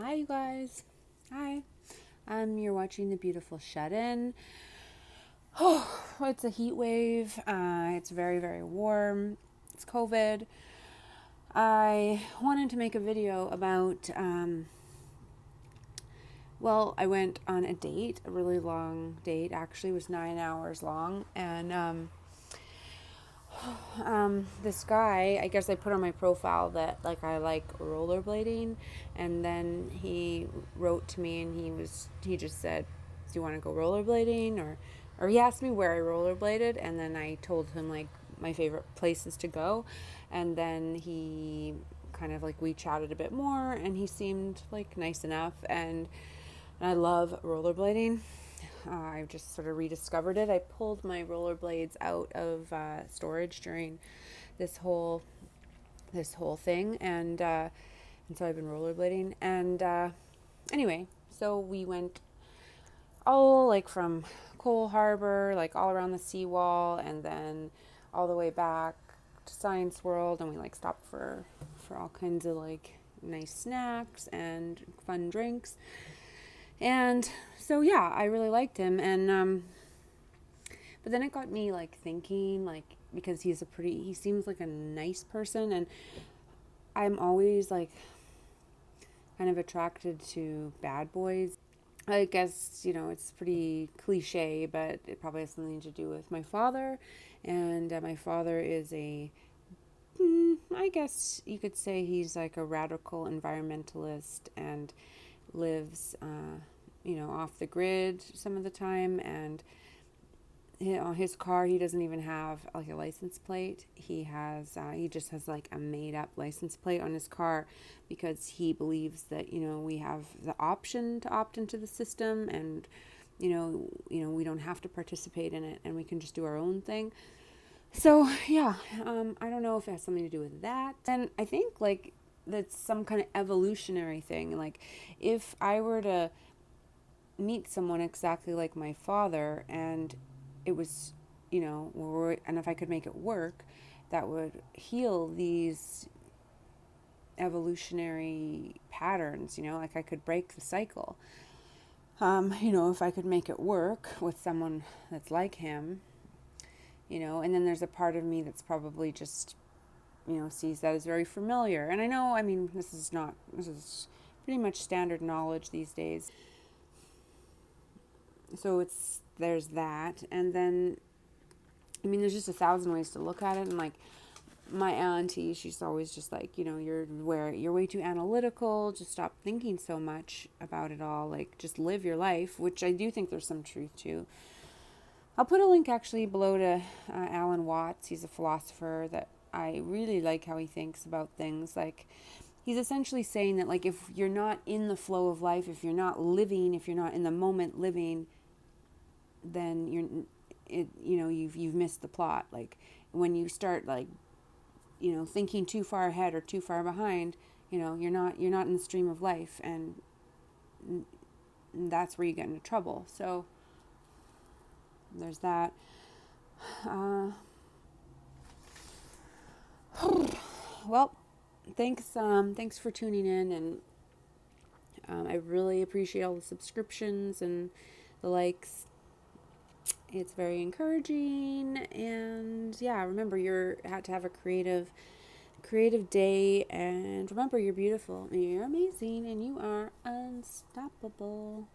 Hi, you guys. Hi. You're watching the beautiful shut-in. Oh, it's a heat wave. It's very, very warm. It's COVID. I wanted to make a video about, I went on a date, a really long date. Actually, it was 9 hours long. And this guy, I guess I put on my profile that like I like rollerblading, and then he wrote to me and he just said, "Do you want to go rollerblading?" Or he asked me where I rollerbladed, and then I told him like my favorite places to go, and then he kind of like we chatted a bit more, and he seemed like nice enough, and I love rollerblading. I just sort of rediscovered it. I pulled my rollerblades out of storage during this whole thing, and so I've been rollerblading. And anyway, so we went all like from Cole Harbor, like all around the seawall, and then all the way back to Science World, and we like stopped for all kinds of like nice snacks and fun drinks. And so yeah, I really liked him, and but then it got me like thinking, like, because he seems like a nice person, and I'm always like kind of attracted to bad boys. I guess, it's pretty cliche, but it probably has something to do with my father. And my father is I guess you could say he's like a radical environmentalist and lives, off the grid some of the time. And on his car, he doesn't even have like a license plate. He just has like a made up license plate on his car because he believes that we have the option to opt into the system, and we don't have to participate in it, and we can just do our own thing. So yeah, I don't know if it has something to do with that, and I think like that's some kind of evolutionary thing. Like if I were to meet someone exactly like my father, and it was, and if I could make it work, that would heal these evolutionary patterns, like I could break the cycle. If I could make it work with someone that's like him, and then there's a part of me that's probably just, sees that as very familiar. And I know, I mean, this is pretty much standard knowledge these days. So there's that. And then, I mean, there's just a thousand ways to look at it. And like my auntie, she's always just like, you're way too analytical. Just stop thinking so much about it all. Like, just live your life, which I do think there's some truth to. I'll put a link actually below to Allan Watts. He's a philosopher that I really like how he thinks about things. Like, he's essentially saying that like if you're not in the flow of life, if you're not living, if you're not in the moment living, then you've missed the plot. Like when you start like thinking too far ahead or too far behind, you're not in the stream of life, and that's where you get into trouble. So there's that. uh, well, thanks for tuning in, and I really appreciate all the subscriptions and the likes. It's very encouraging, and yeah, remember you had to have a creative day, and remember you're beautiful and you're amazing and you are unstoppable.